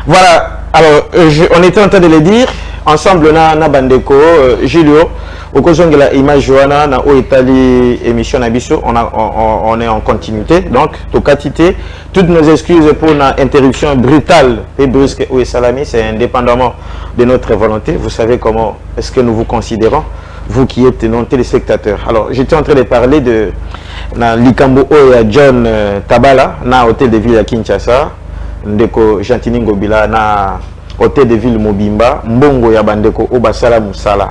Voilà, alors on était en train de le dire, ensemble na bandeko, Julio, au cours de la image Johanna, na o Italie émission Nabiso, on est en continuité, donc tokatité, toutes nos excuses pour une interruption brutale et brusque ou salami, c'est indépendamment de notre volonté, vous savez comment est-ce que nous vous considérons, vous qui êtes non téléspectateurs. Alors j'étais en train de parler de na Likambo Oya John Tabala, na hôtel de ville à Kinshasa, ndeko Gentini Ngobila na hôtel de ville Mobimba, mbongo ya bandeko o basala musala.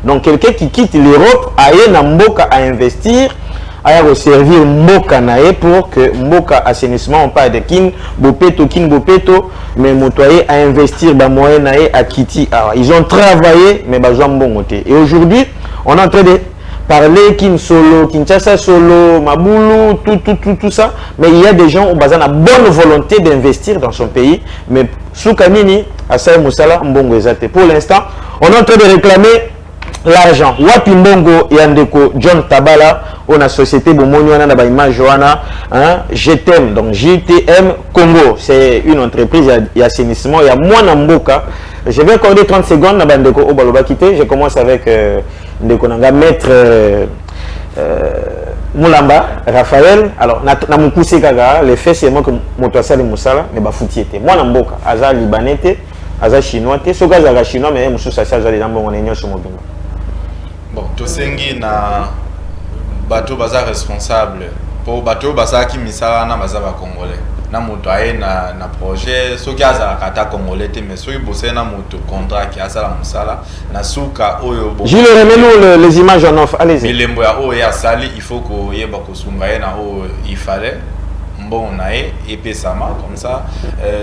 Donc quelqu'un qui quitte l'Europe aille na mboka à investir, aille servir mboka nae pour que mboka assainissement on parle de kin bopeto mais motoyer à investir ba moyen nae à Kiti. Ils ont travaillé mais ba mbongo te. Et aujourd'hui, on est en train de parler Solo, Kinshasa Solo, Maboulou, tout ça. Mais il y a des gens au bazar la bonne volonté d'investir dans son pays. Mais Soukanini, Asai Moussala, Mbongo Ezate. Pour l'instant, on est en train de réclamer l'argent. Wapi Mbongo Yandeko, John Tabala, on a société Bomoniana Nabaima Johanna, GTM, donc JTM Congo. C'est une entreprise, il y a assainissement, il y a moins Mboka. Je vais accorder 30 secondes à Bandeko Obaloba Kité. Je commence avec Ndeko Nanga, maître Moulamba, Raphaël. Alors, na mukuse kaga, le fait c'est moi que Motoasa de Moussala, mais bafuti était. Moi, Namboka, Aza Libanais, Aza Chinois, Soka Zaga Chinois, mais Moussou Sasha, Aza Lambon, on est nion sur Mobimba. Bon, Tosengi na bateau baza responsable. Pour bateau baza qui misala na baza ba Congolais. Na moto aye na projet soki azala kata congolais te mais soki bosse na moto contrat qui asala musala na suka oyo bo Gilles remets-nous les images en off, allez-y. Milembo ya oyo ya sali il faut ko yeba ko sunga ye na oyo il fallait bon nae epesama comme ça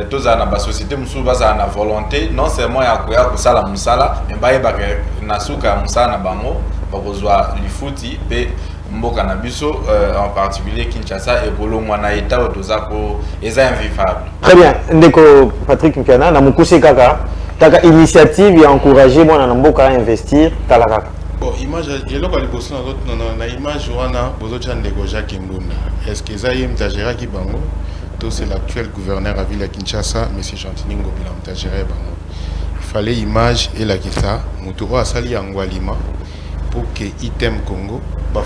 toza na ba société musu baza na volonté non seulement ya ko sala musala mais ba yeba na suka musala na bango ba kozwa lifuti pe mboka na biso en particulier Kinshasa et bolongwa na état otozako eza invivable. Très bien, ndeko Patrick Mkana na mukuse kaka taka initiative ya encourager mwana na mboka à investir tala kaka. Bon, image eloko liboso na image wana bozocha ndeko Jacques Mbunda. Est-ce que ça yem tajera ki bango? To c'est l'actuel gouverneur à ville à Kinshasa, monsieur Gentini Ngobila mtajera bango. Il fallait image et la kisa muto a sali angwalima pour que item Congo il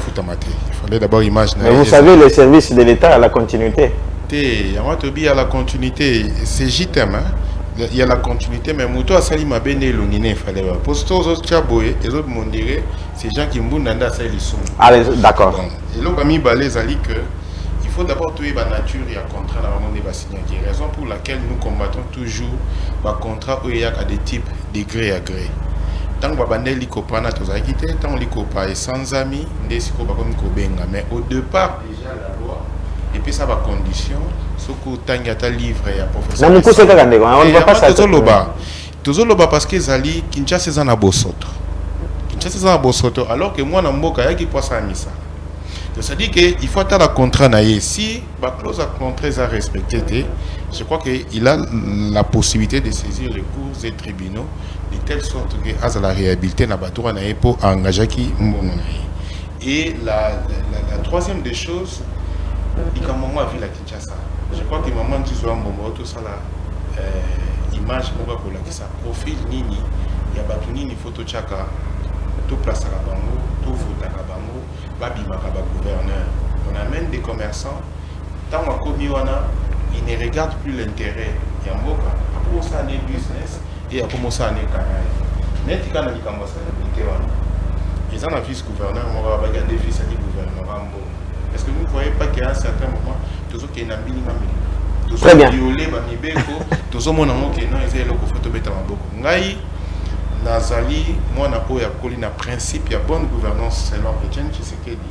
fallait d'abord imaginer. Mais vous savez, le service de l'État à la continuité. Il y a la continuité. C'est JTM. Il y a la continuité, mais Mouto a sali ma bene l'onine, il fallait. Pour ce tchaboé, les autres m'ont dit, c'est gens qui m'ont nanda ça ils sont. Allez, d'accord. Et là, on a mis ali que il faut d'abord trouver la nature et un contrat dans le monde des signer. Qui est raison pour laquelle nous combattons toujours le contrat où il y a des types de gré à gré. Tant que babandé likopana tozakité, tant likopa et sans amis, ndesiko bakomi kobenga. Mais au départ déjà la loi et puis ça va condition, soko tangata livre ya professeur. Na mukuse kaka ndeko, on ne va pas ça. Tozoloba parce que zali Kinshasa za na bosoto. Kinshasa za na bosoto alors que moi na mboka yaki poisa misa. C'est-à-dire qu'il faut attendre la contrat naïe. Si la clause à contrat est respectée, je crois qu'il a la possibilité de saisir les cours et tribunaux de telle sorte que à la réhabilité na bateau naïe pour engager qui et la troisième des choses, il y a un moment à la Kinshasa. Je crois que maman tu sois un moment tout ça là image moga pour la qui ça profil nini, il y a bateau nini photo chaka, tout place à la bango, tout vote à la bango. Babi Makaba gouverneur. On amène des commerçants. Tant qu'on ils ne regardent plus l'intérêt. Il y a un mot pour ça les business et à commencer à aller carré. Net quand on dit comment ça ils ont un vice-gouverneur, on va regarder fils à gouverneur. Est-ce que vous ne voyez pas qu'à un certain moment, tout ce qui est un minimum, tout ce qui est violé, tout ce monde qui non, ils ont le photo bêta beaucoup. Nazali, moi, je na principe, il y a bonne gouvernance selon Etienne Tshisekedi.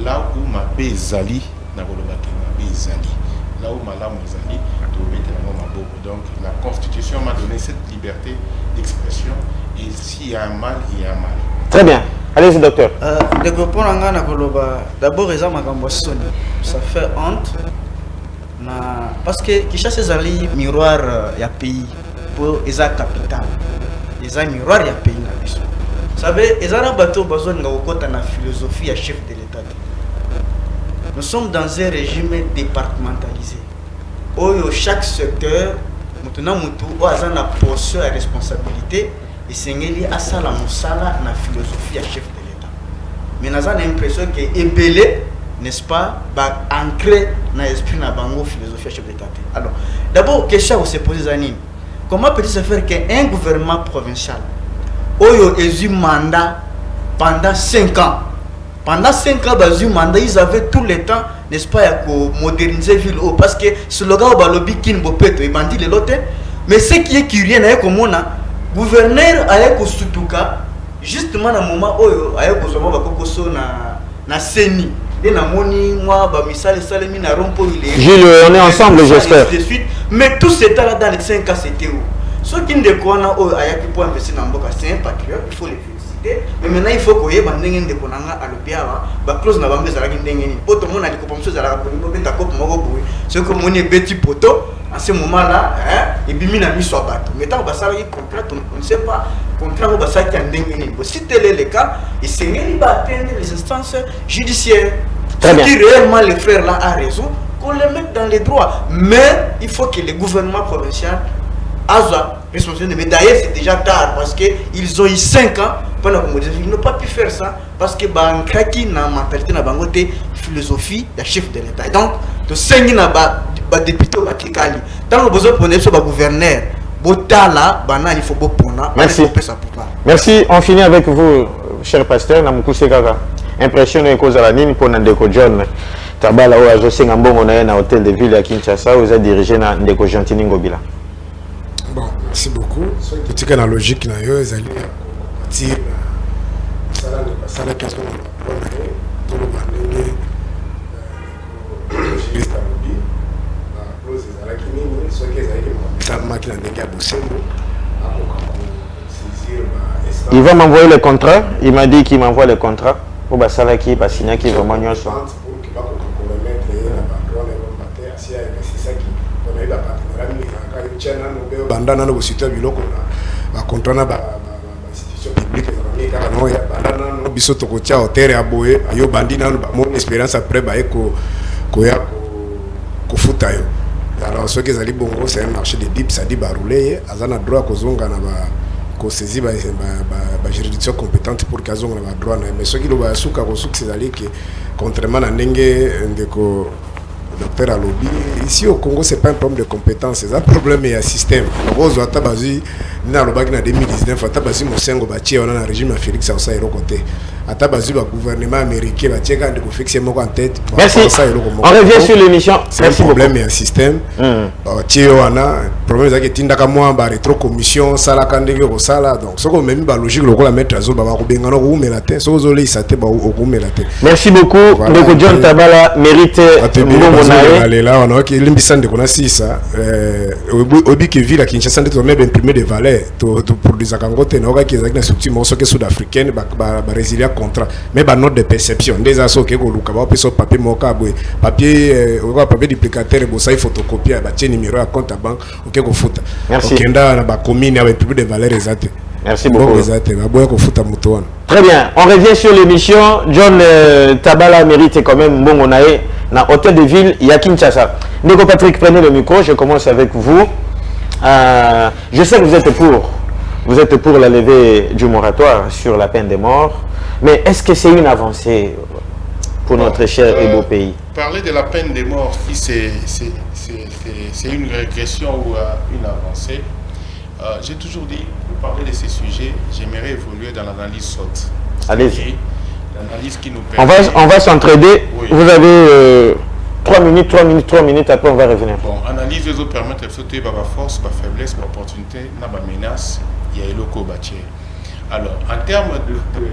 Là où ma bezali, na bezali. Là où ma lame zali, donc la Constitution m'a donné cette liberté d'expression. Et s'il y a un mal, il y a un mal. Très bien. Allez-y, docteur. D'abord, ça fait honte. Parce que Kinshasa zali miroir ya pays pour les capitales. Les amis miroir ya pays na biso. Vous savez, les arabes bateau besoin de la philosophie ya chef de l'État. Nous sommes dans un régime départementalisé. chaque secteur maintenant mutu o azana portion ya responsabilité esengeli asala mosala na philosophie ya chef de l'État. Mais naza l'impression que ebele, n'est-ce pas, ba ancré na esprit na bango philosophie ya chef de l'État. Alors, d'abord question se pose zanini. Comment peut-il se faire qu'un gouvernement provincial oyo ezu mandat pendant 5 ans? Pendant 5 ans, mandat, ils avaient tout le temps, n'est-ce pas, pour moderniser la ville. Parce que ce slogan, balobi kin bopeto, il bandit les lotes. Mais ce qui est curieux, c'est que le gouverneur a sutuka justement dans le moment où il a seni. Et na moni moi ba misale salemi na rompo il est. Gilles, on est ensemble, j'espère. Mais tout ce temps là dans les 5 ans c'était où? Ceux qui ne connaissent pas ayaki pour investir dans Mboka, c'est un patriote, il faut les féliciter. Mais maintenant il faut que y bandenge de konanga alobiawa, ba close na bambe zalaki ndenge ni. Poto mona liko pomso zalaka ko beta ko moko boui. Ce que moni beti poto à ce moment-là, et bimi na miso bato. Mais tant ba salaki contrat, on ne sait pas contrat ba salaki ndenge ni. Si tel est le cas, il s'engage ba atteindre les instances judiciaires. Ce qui réellement le frère là a raison, qu'on les mette dans les droits. Mais il faut que le gouvernement provincial responsable. Mais d'ailleurs c'est déjà tard parce qu'ils ont eu 5 ans pendant qu'on ils n'ont pas pu faire ça parce que bankraki na mentalité na bangote philosophie la chef de l'État. Et donc de 5 ans ba député ba kikali dans le besoin pour ne pas gouverneur botala bana il faut bopona. Merci. Merci, on finit avec vous cher pasteur na mukuse kaka impression et cause à la ligne pour Ndeko John Tabala ou José Ngambongo na hôtel de ville à Kinshasa vous êtes dirigé na Ndeko Gentini Ngobila. Bon, merci beaucoup. Petit cas logique na yo ezali ti sala question pour le bandenge juriste alobi na close ezalaki nini soki ezalaki makamaki na ndenge ya bosembo akoka kosaisir ba il va m'envoyer le contrat, il m'a dit qu'il m'envoie le contrat pour basala qui ba signer qui vraiment nyonso pour que ba ko remettre na ba droit na matin asia c'est ça qui on a eu la partenariat bandana no bosito biloko na contrat na ba institution publique ezalaki no ya bandana no biso tokotia hôtel ya boye ayo bandina ba mon expérience après ba eko koya kofuta yo. Alors ce qui ezali bongo c'est un marché de dip ça dit ba rouler azana droit kozonga na ba ko saisi ba juridiction compétente pour kazonga na ba droit na mais ce qui lo ba suka ko suka ezali que contrairement na ndenge ndeko docteur Alobi, ici au Congo, c'est pas un problème de compétences, c'est un problème de système. Rose à Tabazi, dans le bac en 2019, à Tabazi, Moussengo, on a un régime à Félix Sausa et le côté. À Tabazi, le gouvernement américain, va checker de fixer mon en tête. Merci. On revient sur l'émission. C'est un problème de système. Le problème c'est que Tindaka moi, rétro commission, Sala Kandege, Sala. Donc, ce qu'on même logique, le la mettre à Zoba, Bengano, ou Melaté, Sozoli, Sate, ou Melaté. Merci beaucoup. Donc, John Tabala mérite. Là, on a qui l'imbissant de connaisser ça. Obi qui vit la Kinshasa, on met imprimé des valeurs pour des akangote, on a qui est une structure sud-africaine, résilier contrat. Mais note de perception, des assos qui ont le papier moka, papier duplicateur, il photocopier, numéro à compte à banque, ok, go foot. Merci. Ok, on a commune avec plus de valeurs exactes. Merci beaucoup. Très bien, on revient sur l'émission. John Tabala mérite quand même bon on a dans hôtel de ville il y a Kinshasa. Ndeko Patrick, prenez le micro, je commence avec vous. Je sais que vous êtes pour la levée du moratoire sur la peine de mort, mais est-ce que c'est une avancée pour notre cher et beau pays? Parler de la peine de mort, si c'est une régression ou une avancée, j'ai toujours dit, pour parler de ces sujets, j'aimerais évoluer dans l'analyse SWOT. Allez-y. L'analyse qui nous permet... On va s'entraider. Oui. Vous avez 3 minutes, après on va revenir. Bon, analyse les autres permet de sauter par force, par faiblesse, par opportunité, par menace, il y a locaux bâtis. Alors, en termes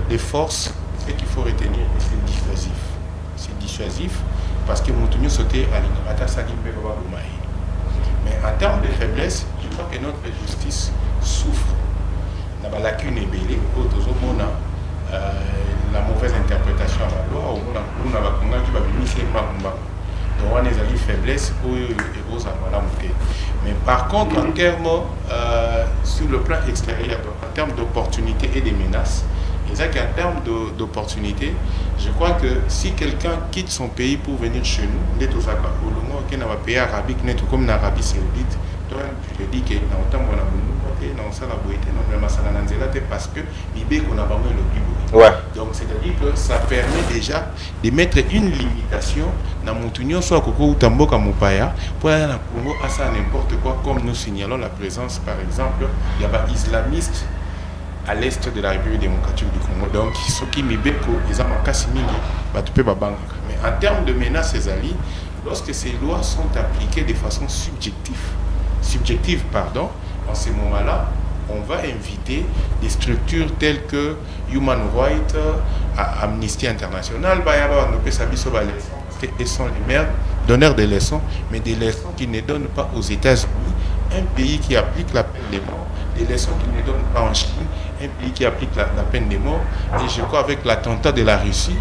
de force, ce qu'il faut retenir, c'est dissuasif. C'est dissuasif parce que nous devons sauter à l'innovation. Mais en termes de faiblesse, je crois que notre justice souffre. La lacune est belle, la mauvaise interprétation à la loi, on a qui va venir donc on a des faiblesses mais par contre en termes sur le plan extérieur, en termes d'opportunités et des menaces, et C'est-à-dire qu'en termes d'opportunités, je crois que si quelqu'un quitte son pays pour venir chez nous, les Tosaka, au long qui n'a pas pays arabique, net comme l'Arabie Saoudite, toi, tu te dis que dans autant on a dans ça la boîte, non, mais ça n'a pas parce que l'idée qu'on a vraiment le plus. Ouais. Donc c'est-à-dire que ça permet déjà de mettre une limitation dans mon union, soit Koko ou Tamboka Mopaya, pour aller dans Congo à ça n'importe quoi, comme nous signalons la présence, par exemple, il y a des islamistes à l'est de la République démocratique du Congo. Donc, ceux qui m'ébéco, ils ont un cas similaire, tu peux pas banque. Mais en termes de menaces, ces alliés, lorsque ces lois sont appliquées de façon subjective, en ce moment-là, on va inviter des structures telles que Human Rights, Amnesty International, ils sont les maires donneurs de leçons, mais des leçons qui ne donnent pas aux États-Unis, un pays qui applique la peine de mort, des leçons qui ne donnent pas en Chine, un pays qui applique la peine de mort. Et je crois avec l'attentat de la Russie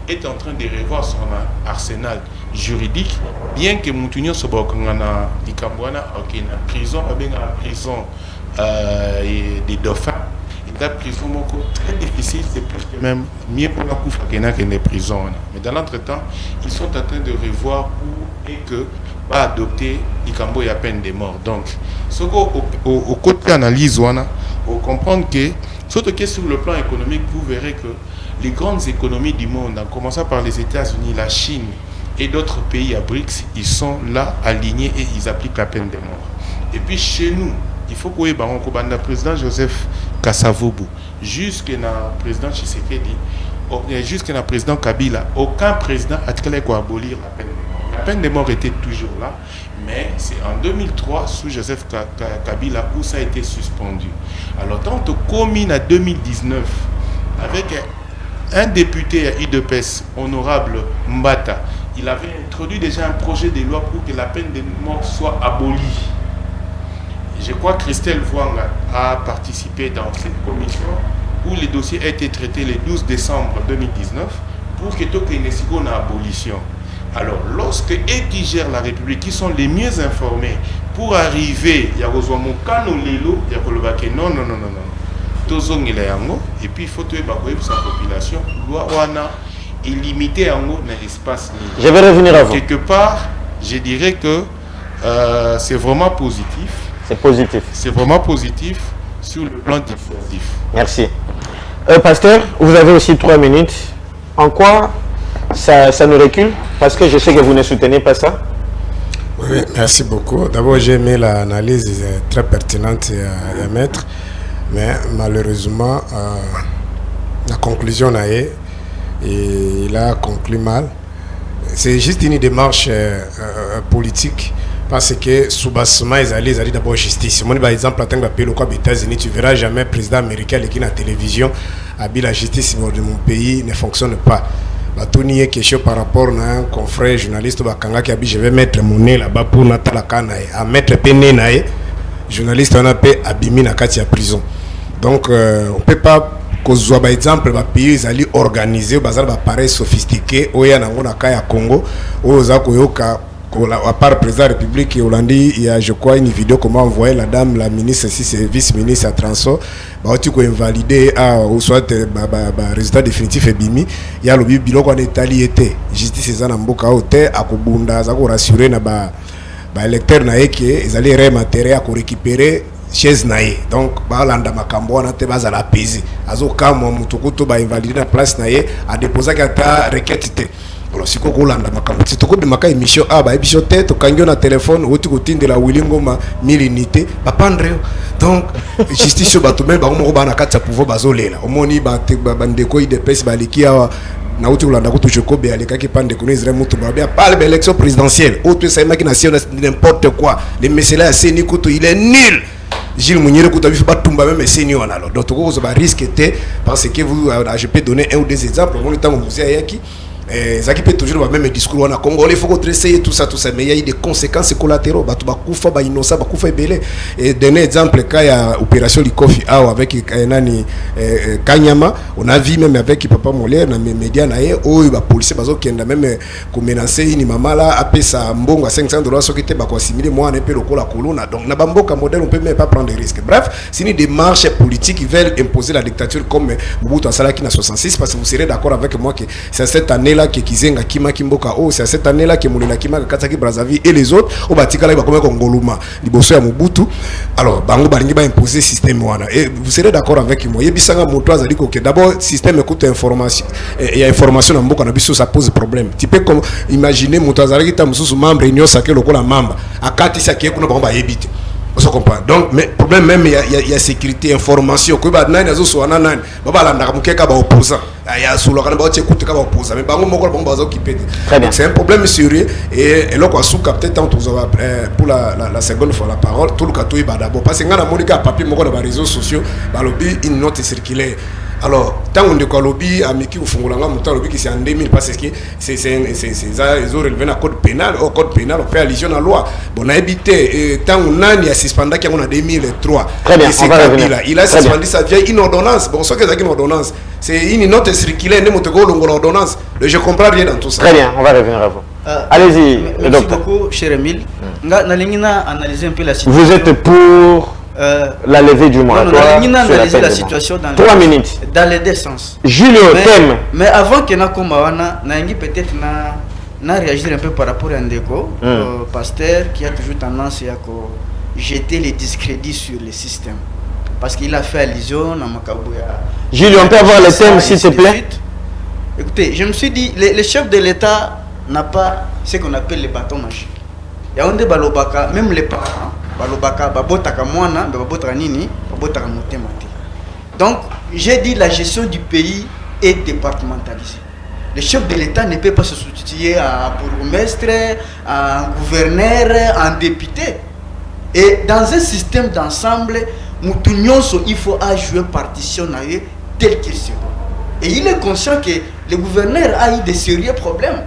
est en train de revoir son arsenal juridique, bien que Moutounio Sobokangana, Dikambouana, prison, prison des dauphins, et la prison très difficile, c'est plus que même mieux pour la Koufa qu'il y a des prisons. Mais dans l'entretemps, ils sont en train de revoir où et que va adopter Ikambo et la peine de mort. Donc, au côté analyse, on comprend que, surtout que sur le plan économique, vous verrez que les grandes économies du monde, en commençant par les États-Unis, la Chine et d'autres pays à BRICS, ils sont là alignés et ils appliquent la peine de mort. Et puis chez nous, il faut que le président Joseph Kasavubu, jusqu'à le président Tshisekedi, jusqu'à le président Kabila, aucun président n'a abolir la peine de mort. La peine de mort était toujours là, mais c'est en 2003, sous Joseph Kabila, où ça a été suspendu. Alors, tant que commune en 2019, avec un député à IDPS, honorable Mbata, il avait introduit déjà un projet de loi pour que la peine de mort soit abolie. Je crois que Christelle Vouanga a participé dans cette commission où le dossier a été traité le 12 décembre 2019 pour que tout ait une abolition. Alors, lorsque eux qui gèrent la République, qui sont les mieux informés, pour arriver, il y a besoin de Lelo, il y a non, et puis il faut que sa population, loi est limitée dans l'espace. Je vais revenir à vous. Quelque part, je dirais que c'est vraiment positif. C'est positif. C'est vraiment positif sur le plan dissuasif. Merci. Pasteur, vous avez aussi 3 minutes. En quoi ça nous recule? Parce que je sais que vous ne soutenez pas ça. Oui, merci beaucoup. D'abord, j'ai aimé l'analyse très pertinente à mettre. Mais malheureusement, la conclusion il a conclu mal. C'est juste une démarche politique. Parce que sous-bassement, ils allaient d'abord justice. Moi, par exemple, en tant que pays aux États-Unis, tu ne verras jamais un président américain qui est à la télévision a dit la justice de mon pays ne fonctionne pas. Tout n'y est question par rapport à un confrère journaliste qui a dit je vais mettre mon nez là-bas pour à mettre peine nae. Journaliste on a fait abîmer na kati ya prison. Donc on peut pas cause par exemple les pays ils allaient organiser bazar ba pareil sophistiqué oya na ngona kaya Congo oza koyoka à part le président de la République Hollandi, il y a je crois une vidéo comment envoyer la dame, la ministre, si c'est vice-ministre à Transo, tu peux invalider ou soit résultat définitif et bimi, il y a le bilan qu'on est allé été justice en Mboka hôtel à Kobunda, ça pour rassurer na électeur naé qui ils allaient rématérer à récupérer chaise naé donc landa makambo na te baza la paiser azo kama mutukuto ba invalider na place naé à déposer kata requête te. Alors, si vous avez une émission, na téléphone, vous avez de la Willingoma 1000 unités, donc, justice sur Batomel, vous avez pouvoir bazolela. Au moins, vous avez des pèses, na uti ulanda kutu Jokobe alika ki pande kuna Israël mutu babia parle de l'élection présidentielle autre c'est maki nation n'importe quoi les messieurs à Seni kutu il est nul Gilles Mouniere kutu bi fa tumba même Seni on alors donc vous risque était parce que vous je peux donner un ou deux exemples on est en musée yaki Zaki peut toujours le même discours on a congolais, il faut essayer tout ça mais il y a eu des conséquences collatérales, batu bakufa ba innocent bakufa ebele. Et dernier exemple quand il y a opération Likofi avec nani Kanyama, on a vu même avec Papa Molaire dans les médias naé oh ba policier bazo kenda même ko menacer ni mama là apé sa mbongo à $500 ce qui était ba ko assimiler moi on peut lokola kolona, donc na bamboka modèle on peut même pas prendre de risques. Bref, c'est une démarche politique qui veulent imposer la dictature comme Mobutu Asala qui na 66, parce que vous serez d'accord avec moi que c'est cette année là que Kizenga Kima Kimboka oh c'est cette année là que Moulina Kima Kataki Brazzaville et les autres au batikala ba comme Ngoluma liboso ya Mobutu. Alors bango balingi ba imposer système wana et vous serez d'accord avec moi yebisanga moto azali ko que d'abord système écoute information et information na mboka na biso ça pose problème. Tu peux comme imaginer moto azali kita mususu membre union sake lokola membre akati sake kuna ba yebite. Vous comprenez? Donc, mais problème même, il y a sécurité, information. Que bah nani azo soana nani, baba la ndakamukeka kaba opposant. Il y a sous le canal bah écoute kaba opposant. Mais bango moko bango bazo qui pète. C'est un problème sérieux et là quoi sous peut-être pour la seconde fois la parole tout le cateau il va d'abord parce que ngana monika papier moko dans les réseaux sociaux bah lobby une note circulaire. Alors, tant on dit que lobby a mis qui au fond lobby qui c'est en 2000 parce que c'est ils ont relevé un code pénal au code pénal on fait allusion à la loi. Bon, on a évité tant on a ni a suspendu qu'on a 2003. Très bien, on va revenir. Il a suspendu ça via une ordonnance. Bon, ce que c'est une ordonnance, c'est une note circulaire, l'ordonnance. Je comprends rien dans tout ça. Très bien, on va revenir à vous. Allez-y, merci docteur. beaucoup, cher Emile. Analyser un peu la situation. Vous êtes pour la levée du moratoire sur la situation dans 3 minutes. Dans les deux sens. Julio, thème. Mais avant que nous peut-être na réagir un peu par rapport à Ndeko, pasteur qui a toujours tendance à jeter les discrédits sur le système. Parce qu'il a fait allusion à Makabouya. Julio, on peut avoir le thème s'il te plaît? Écoutez, je me suis dit, le chef de l'État n'a pas ce qu'on appelle les bâtons magiques. Il y a un des balobaka, même les parents. Donc, j'ai dit la gestion du pays est départementalisée. Le chef de l'État ne peut pas se substituer à un bourgmestre, à un gouverneur, à un député. Et dans un système d'ensemble, il faut jouer partition tel qu'il se doit. Et il est conscient que le gouverneur a eu de sérieux problèmes.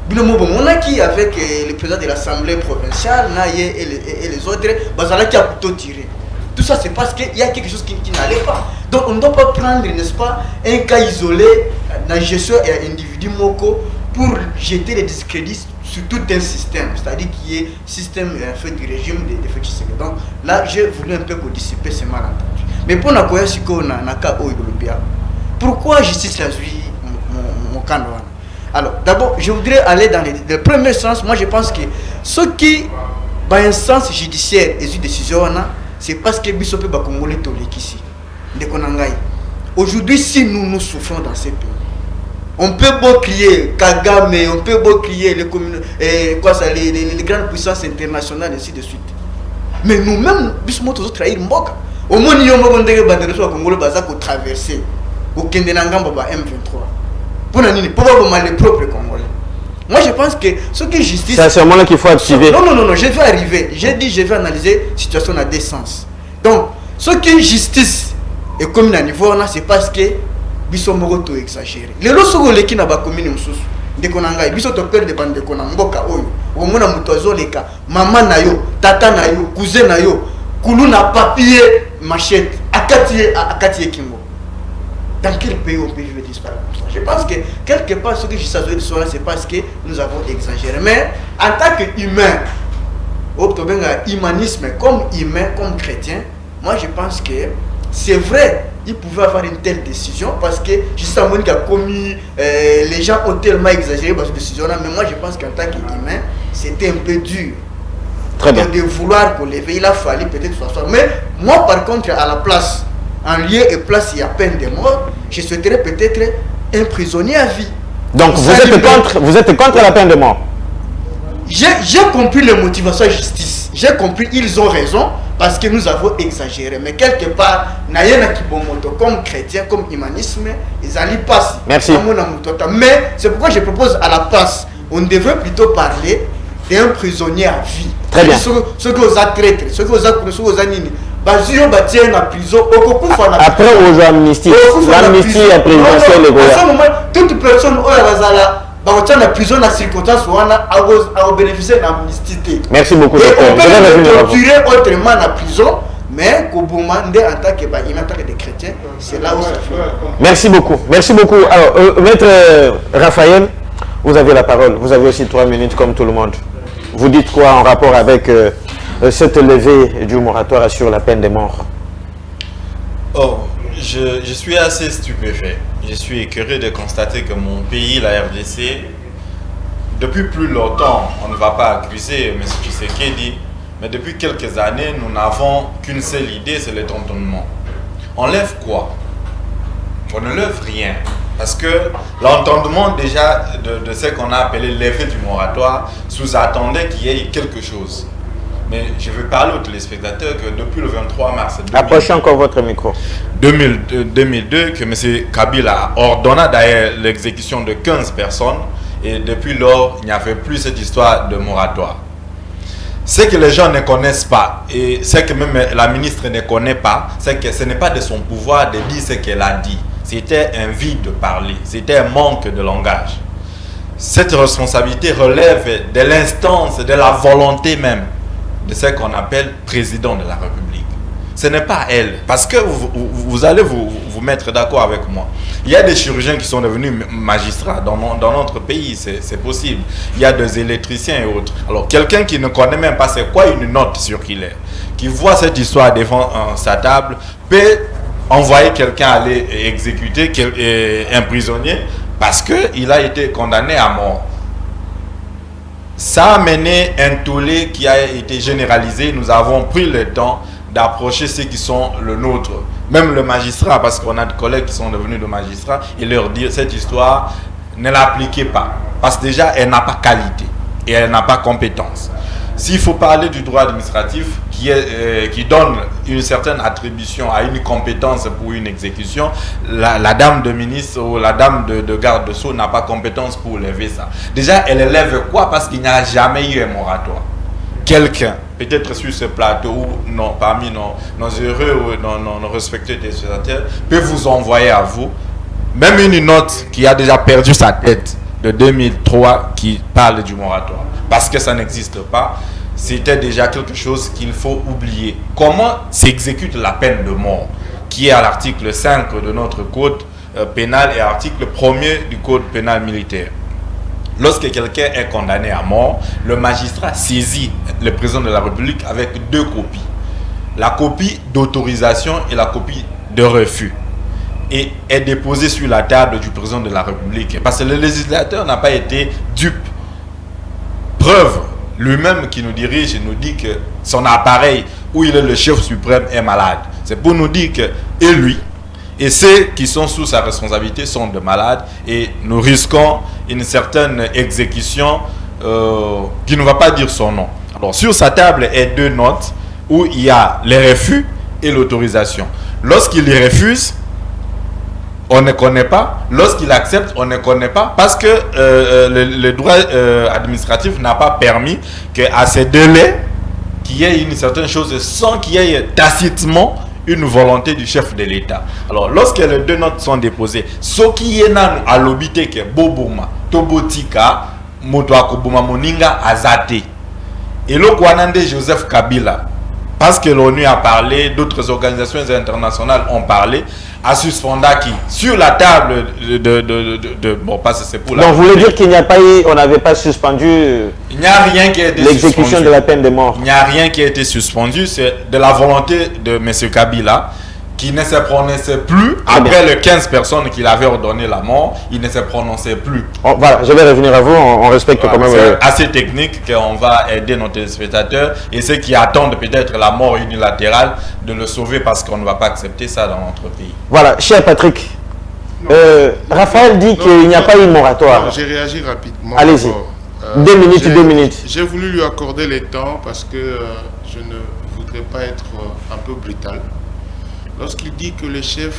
On a qui avec le président de l'Assemblée provinciale et les autres, qui a plutôt tiré. Tout ça c'est parce qu'il y a quelque chose qui n'allait pas. Donc on ne doit pas prendre, n'est-ce pas, un cas isolé dans la gestion et un individu moko pour jeter les discrédits sur tout un système, c'est-à-dire qui est système fait du régime de fait. Donc là j'ai voulu un peu dissiper ces malentendus. Mais pour la pourquoi justice la vie mon canon? Alors, d'abord, je voudrais aller dans le premier sens. Moi, je pense que ce qui, dans un sens judiciaire et une décision, c'est parce que Bissop est Congolais ici. Aujourd'hui, si nous souffrons dans ces pays, on peut beau crier Kagame, on peut beau crier les grandes puissances internationales, et ainsi de suite. Mais nous-mêmes, Bissop nous trahir Mboka. Au moins, nous avons traversé au Kendenangamba M23. Pour les propres Congolais. Moi je pense que ce qui est justice. C'est à ce moment-là qu'il faut activer. Non, je vais arriver. J'ai dit je vais analyser la situation à deux sens. Donc, ce qui est justice et comme à niveau, c'est parce que Bissomoro to exagéré. Les lorsque les qui n'a pas commis une chose, de Konanga, Bissot père de bande de Konamboka Oyo, au moins à Mutozo Leka, maman nayo, tata nayo, cousin nayo, Kuluna papier, machette, Akatie Kimbo. Dans quel pays on peut vivre disparaître? Je pense que quelque part ce que je sais c'est parce que nous avons exagéré. Mais en tant qu'humain, humanisme comme humain, comme chrétien, moi je pense que c'est vrai, il pouvait avoir une telle décision parce que justement il a commis, les gens ont tellement exagéré dans cette décision-là, mais moi je pense qu'en tant qu'humain, c'était un peu dur. Très bien. De vouloir qu'on l'éveille, il a fallu peut-être s'asseoir. Mais moi par contre, à la place, en lieu et place, il y a peine de mort, je souhaiterais peut-être un prisonnier à vie. Donc vous êtes contre la peine de mort? J'ai compris les motivations de justice. J'ai compris, ils ont raison parce que nous avons exagéré. Mais quelque part, comme chrétien, comme humanisme, ils allaient passer. Merci. Mais c'est pourquoi je propose à la place, on devrait plutôt parler d'un prisonnier à vie. Très bien. Ceux qui ont traître, ceux qui ont nini. Après aux amnisties, l'amnistie est présidentielle. Toute personne bakotia na prison na circonstance wana bénéficier d'amnistie. Merci beaucoup, et docteur. on peut le torturer autrement na prison, mais koboma nde en tant que en tant que des chrétiens, c'est là où ça fait. Merci beaucoup. Merci beaucoup. Alors, maître Raphaël, vous avez la parole. Vous avez aussi 3 minutes comme tout le monde. Vous dites quoi en rapport avec cette levée du moratoire sur la peine de mort? Oh, je suis assez stupéfait. Je suis écœuré de constater que mon pays, la RDC, depuis plus longtemps, on ne va pas accuser M. Tshisekedi, mais depuis quelques années, nous n'avons qu'une seule idée, c'est le cantonnement. On lève quoi? On ne lève rien. Parce que l'entendement déjà de ce qu'on a appelé l'effet du moratoire sous-attendait qu'il y ait quelque chose. Mais je veux parler aux téléspectateurs que depuis le 23 mars 2002, approchez encore votre micro. 2002, que M. Kabila ordonna d'ailleurs l'exécution de 15 personnes et depuis lors, il n'y avait plus cette histoire de moratoire. Ce que les gens ne connaissent pas et ce que même la ministre ne connaît pas, c'est que ce n'est pas de son pouvoir de dire ce qu'elle a dit. C'était un vide de parler, c'était un manque de langage. Cette responsabilité relève de l'instance, de la volonté même de ce qu'on appelle président de la République. Ce n'est pas elle, parce que vous allez vous mettre d'accord avec moi. Il y a des chirurgiens qui sont devenus magistrats dans notre pays, c'est possible. Il y a des électriciens et autres. Alors quelqu'un qui ne connaît même pas c'est quoi une note circulaire, qui voit cette histoire devant sa table, peut envoyer quelqu'un aller exécuter un prisonnier parce qu'il a été condamné à mort. Ça a mené un tollé qui a été généralisé. Nous avons pris le temps d'approcher ceux qui sont le nôtre, même le magistrat, parce qu'on a des collègues qui sont devenus de magistrats, et leur dire cette histoire, ne l'appliquez pas. Parce que déjà, elle n'a pas qualité et elle n'a pas compétence. S'il faut parler du droit administratif qui donne une certaine attribution à une compétence pour une exécution, la dame de ministre ou la dame de garde de Sceaux n'a pas compétence pour lever ça. Déjà, elle élève quoi? Parce qu'il n'y a jamais eu un moratoire. Quelqu'un, peut-être sur ce plateau ou non, parmi nos heureux ou nos respectés téléspectateurs, peut vous envoyer à vous même une note qui a déjà perdu sa tête de 2003 qui parle du moratoire. Parce que ça n'existe pas, c'était déjà quelque chose qu'il faut oublier. Comment s'exécute la peine de mort, qui est à l'article 5 de notre code pénal et à l'article 1er du code pénal militaire. Lorsque quelqu'un est condamné à mort, le magistrat saisit le président de la République avec 2 copies. La copie d'autorisation et la copie de refus. Et est déposée sur la table du président de la République. Parce que le législateur n'a pas été dupe. Preuve, lui-même qui nous dirige nous dit que son appareil où il est le chef suprême est malade. C'est pour nous dire que et lui et ceux qui sont sous sa responsabilité sont de malades et nous risquons une certaine exécution qui ne va pas dire son nom. Alors sur sa table est 2 notes où il y a les refus et l'autorisation. Lorsqu'il les refuse, on ne connaît pas. Lorsqu'il accepte, on ne connaît pas parce que le droit administratif n'a pas permis qu'à ces délais, qu'il y ait une certaine chose sans qu'il y ait tacitement une volonté du chef de l'État. Alors, lorsque les 2 notes sont déposées, ce qui est à l'obité que Boboma, Tobotika, Motoakobuma Moninga, Azate. Et le Kwanande Joseph Kabila, parce que l'ONU a parlé, d'autres organisations internationales ont parlé, a suspendu qui sur la table bon, pas c'est pour la. Donc, vous voulez dire qu'il n'y a pas eu, on n'avait pas suspendu. Il n'y a rien qui a été l'exécution de la peine de mort. Il n'y a rien qui a été suspendu, c'est de la volonté de M. Kabila qui ne se prononçait plus après les 15 personnes qu'il avait ordonné la mort, il ne se prononçait plus. Voilà, je vais revenir à vous, on respecte quand même. C'est assez technique qu'on va aider nos téléspectateurs et ceux qui attendent peut-être la mort unilatérale de le sauver parce qu'on ne va pas accepter ça dans notre pays. Voilà, cher Patrick, Raphaël dit qu'il n'y a pas eu moratoire. J'ai réagi rapidement. Allez-y. 2 minutes, 2 minutes. J'ai voulu lui accorder le temps parce que je ne voudrais pas être un peu brutal. Lorsqu'il dit que le chef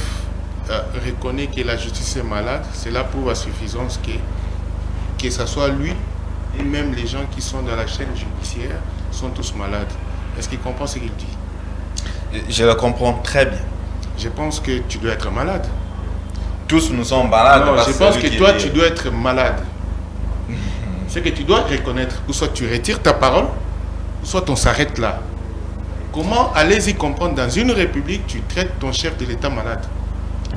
reconnaît que la justice est malade, cela prouve à suffisance que ce soit lui et même les gens qui sont dans la chaîne judiciaire sont tous malades. Est-ce qu'il comprend ce qu'il dit? Je le comprends très bien. Je pense que tu dois être malade. Tous nous sommes malades. Non, je pense que toi, tu dois être malade. c'est que tu dois reconnaître, ou soit tu retires ta parole, ou soit on s'arrête là. Comment allez-y comprendre dans une république, tu traites ton chef de l'État malade?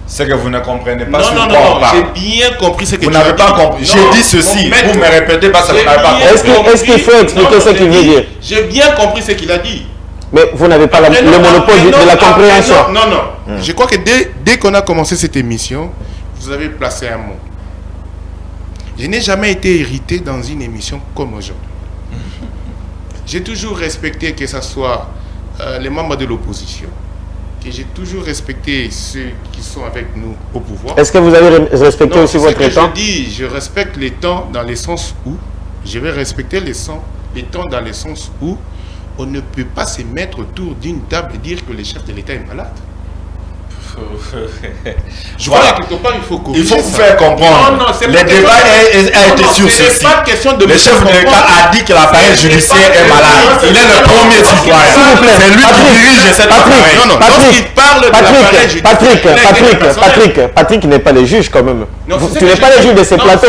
C'est que vous ne comprenez pas non, j'ai bien compris ce que vous tu as dit. Vous n'avez pas compris. J'ai dit ceci, vous me répétez parce que vous n'avez pas compris. Est-ce qu'il faut expliquer ce qu'il veut dire? J'ai bien compris ce qu'il a dit. Mais vous n'avez pas le monopole de la compréhension. Non. Je crois que dès qu'on a commencé cette émission, vous avez placé un mot. Je n'ai jamais été irrité dans une émission comme aujourd'hui. J'ai toujours respecté que ce soit les membres de l'opposition, que j'ai toujours respecté ceux qui sont avec nous au pouvoir. Est-ce que vous avez respecté aussi votre temps? Je dis, je respecte les temps dans le sens où, je vais respecter les temps dans le sens où on ne peut pas se mettre autour d'une table et dire que le chef de l'État est malade. Je vois que quelque part il faut corriger. Il faut vous faire comprendre. Le débat a été sur ceci. Le chef de l'État a dit que l'appareil judiciaire est malade. Il est le premier citoyen. C'est lui qui dirige cet appareil. Patrick n'est pas le juge quand même. Tu n'es pas le juge de ces plateaux.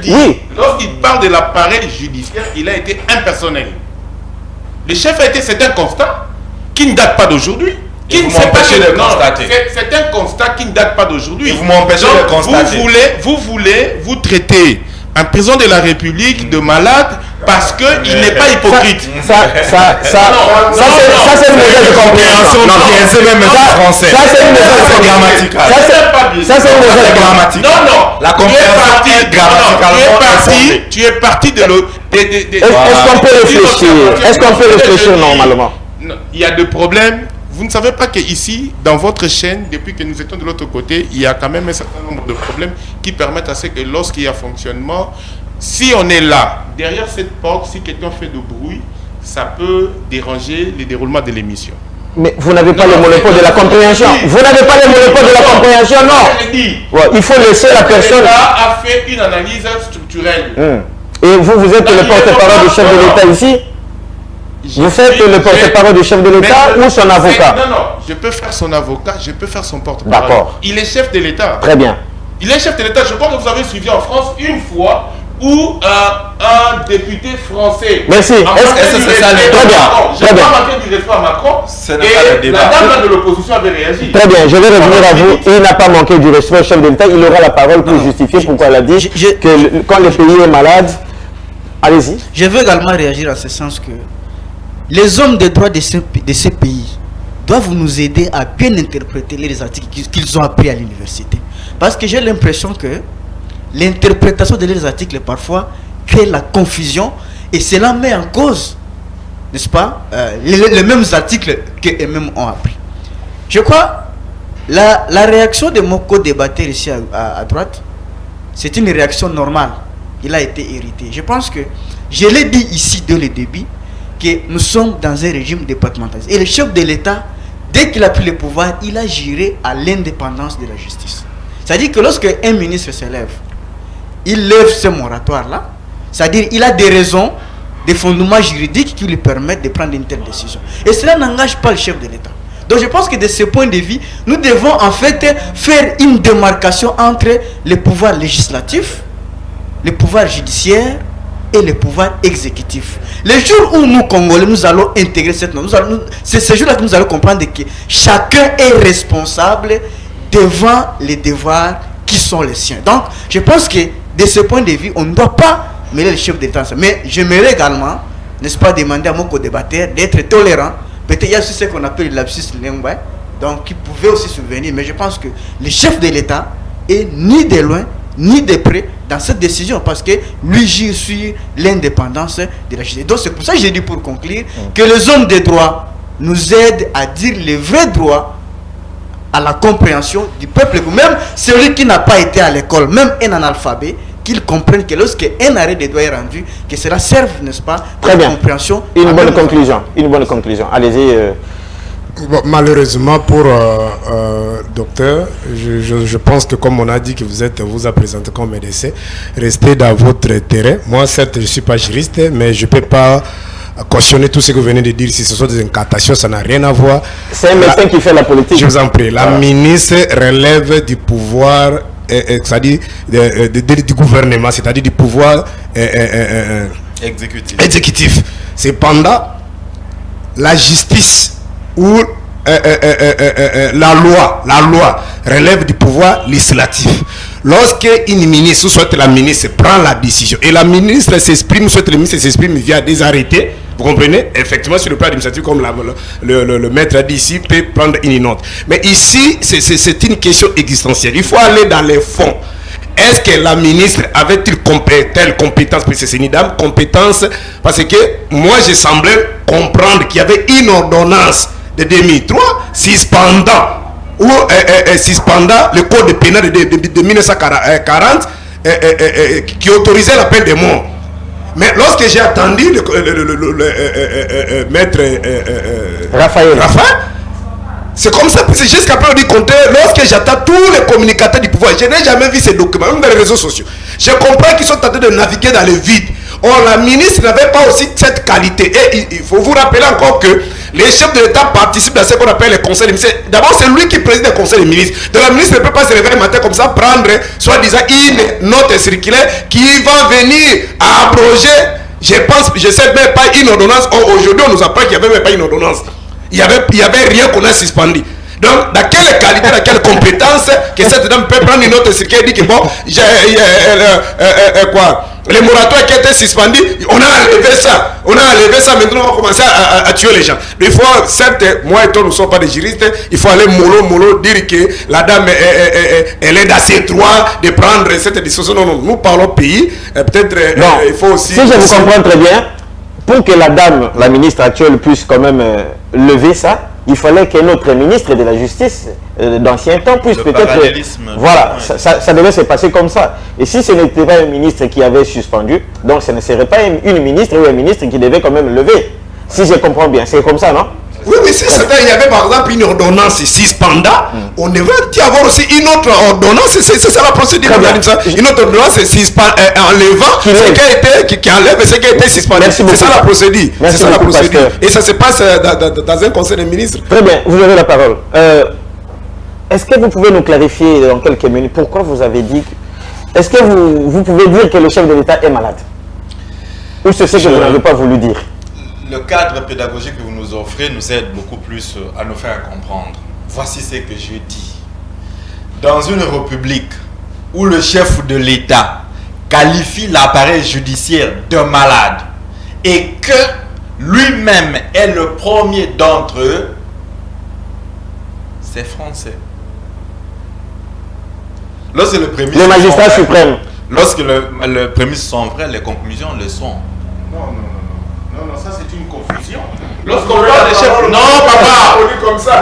Oui. Lorsqu'il parle de l'appareil judiciaire, il a été impersonnel. Le chef a été, c'est un constat qui ne date pas d'aujourd'hui. Qui vous m'empêchez de constater. C'est un constat qui ne date pas d'aujourd'hui. Vous m'empêchez de constater. Vous traitez un président de la République de malade parce qu'il n'est pas hypocrite. Ça c'est une mauvaise compréhension. C'est même français. Ça c'est une mauvaise grammatical. Ça c'est une mauvaise grammatical. Non. La compréhension est grammaticalement. Tu es parti de l'autre. Est-ce qu'on peut réfléchir? Est-ce qu'on peut réfléchir normalement? Il y a des problèmes. Vous ne savez pas qu'ici, dans votre chaîne, depuis que nous étions de l'autre côté, il y a quand même un certain nombre de problèmes qui permettent à ce que lorsqu'il y a fonctionnement, si on est là, derrière cette porte, si quelqu'un fait de bruit, ça peut déranger le déroulement de l'émission. Mais vous n'avez pas le monopole de la compréhension. Vous n'avez pas le monopole de la compréhension, non. Il faut laisser la personne. A fait une analyse structurelle. Et vous êtes le porte-parole du chef de l'État ici? Vous faites le porte-parole du chef de l'État ou son avocat? Non, je peux faire son avocat, je peux faire son porte-parole. D'accord. Il est chef de l'État. Très bien. Il est chef de l'État. Je crois que vous avez suivi en France une fois où un député français... Merci. Est-ce que c'est ça le débat? Je n'ai pas manqué du respect à Macron. Et la dame de l'opposition avait réagi. Très bien, je vais revenir à vous. Il n'a pas manqué du respect au chef de l'État. Il aura la parole pour justifier pourquoi il a dit que quand le pays est malade... Allez-y. Je veux également réagir en ce sens que les hommes de droit de ces pays doivent nous aider à bien interpréter les articles qu'ils ont appris à l'université. Parce que j'ai l'impression que l'interprétation de leurs articles parfois crée la confusion et cela met en cause, n'est-ce pas, les mêmes articles qu'eux-mêmes ont appris. Je crois la réaction de mon co-débatteur ici à droite, c'est une réaction normale. Il a été irrité. Je pense que, je l'ai dit ici dès le début, que nous sommes dans un régime départementaliste. Et le chef de l'État, dès qu'il a pris le pouvoir, il a géré à l'indépendance de la justice. C'est-à-dire que lorsque un ministre se lève, il lève ce moratoire-là, c'est-à-dire qu'il a des raisons, des fondements juridiques qui lui permettent de prendre une telle décision. Et cela n'engage pas le chef de l'État. Donc je pense que de ce point de vue, nous devons en fait faire une démarcation entre le pouvoir législatif, le pouvoir judiciaire et le pouvoir exécutif. Le jour où nous, Congolais, nous allons intégrer cette norme, c'est ce jour-là que nous allons comprendre que chacun est responsable devant les devoirs qui sont les siens. Donc, je pense que de ce point de vue, on ne doit pas mêler le chef d'État. Mais j'aimerais également, n'est-ce pas, demander à mon co-débatteur d'être tolérant. Peut-être qu'il y a aussi ce qu'on appelle le lapsus linguae, donc qui pouvait aussi survenir. Mais je pense que le chef de l'État est ni de loin, ni de près dans cette décision, parce que lui gère sur l'indépendance de la justice. Donc c'est pour ça que j'ai dit, pour conclure, que les hommes de droit nous aident à dire les vrais droits à la compréhension du peuple, même celui qui n'a pas été à l'école, même un analphabète, qu'il comprenne que lorsqu'un arrêt de droit est rendu, que cela serve, n'est-ce pas, à la compréhension. Une bonne conclusion. Une bonne conclusion. Allez-y. Bon, malheureusement pour docteur, je pense que comme on a dit que vous a présenté comme médecin, restez dans votre terrain. Moi, certes, je ne suis pas juriste, mais je ne peux pas cautionner tout ce que vous venez de dire. Si ce sont des incantations, ça n'a rien à voir. C'est un médecin qui fait la politique. Je vous en prie. La ministre relève du pouvoir c'est-à-dire du gouvernement, c'est-à-dire du pouvoir exécutif. Cependant, la justice ou la loi relève du pouvoir législatif. Lorsque une ministre, soit la ministre, prend la décision et la ministre s'exprime, soit le ministre s'exprime via des arrêtés, vous comprenez, effectivement sur le plan administratif, comme le maître a dit ici, peut prendre une note. Mais ici, c'est une question existentielle. Il faut aller dans les fonds. Est-ce que la ministre avait-il telle compétence, parce que c'est une dame, compétence, parce que moi je semblais comprendre qu'il y avait une ordonnance de 2003 suspendant le code pénal de 1940 qui autorisait la peine de mort. Mais lorsque j'ai attendu le maître Raphaël, c'est comme ça, parce que jusqu'après on dit compter, lorsque j'attends tous les communicateurs du pouvoir, je n'ai jamais vu ces documents, même dans les réseaux sociaux. Je comprends qu'ils sont en train de naviguer dans le vide. Or, la ministre n'avait pas aussi cette qualité. Et il faut vous rappeler encore que les chefs de l'État participent à ce qu'on appelle les conseils des ministres. D'abord, c'est lui qui préside le conseil des ministres. Donc, la ministre ne peut pas se réveiller le matin comme ça, prendre, soi-disant, une note circulaire qui va venir à abroger, je sais même pas une ordonnance. Or, aujourd'hui, on nous apprend qu'il n'y avait même pas une ordonnance. Il y avait rien qu'on a suspendu. Donc, dans quelle qualité, dans quelle compétence que cette dame peut prendre une autre circulaire et dire que bon, les moratoires qui étaient suspendus, on a enlevé ça, maintenant on va commencer à tuer les gens. Il faut, certes, moi et toi nous ne sommes pas des juristes, il faut aller mollo, dire que la dame elle est dans ses droits de prendre cette décision. Non, nous parlons pays, peut-être il faut aussi... Si je vous comprends très bien, pour que la dame, la ministre actuelle, puisse quand même lever ça, il fallait que notre ministre de la Justice d'ancien temps puisse peut-être... Voilà, ça devait se passer comme ça. Et si ce n'était pas un ministre qui avait suspendu, donc ce ne serait pas une ministre ou un ministre qui devait quand même lever. Si je comprends bien, c'est comme ça, non? Oui, c'est certain. Il y avait par exemple une ordonnance suspendant. On devait y avoir aussi une autre ordonnance. C'est ça la procédure. Une autre ordonnance enlevant ce qui enlève ce qui a été suspendu. C'est ça la procédure. C'est ça la procédure. Et ça se passe dans un conseil des ministres. Très bien, vous avez la parole. Est-ce que vous pouvez nous clarifier dans quelques minutes pourquoi vous avez dit... Est-ce que vous pouvez dire que le chef de l'État est malade? Ou c'est ce que vous n'avez pas voulu dire? Le cadre pédagogique que vous nous offrez nous aide beaucoup plus à nous faire comprendre. Voici ce que je dis. Dans une république où le chef de l'État qualifie l'appareil judiciaire de malade et que lui-même est le premier d'entre eux, c'est français. Lorsque le premier le magistrat suprême. Lorsque le prémices sont vraies, les conclusions le sont. Non, ça c'est une confusion. Lorsqu'on parle des chefs... Non, papa,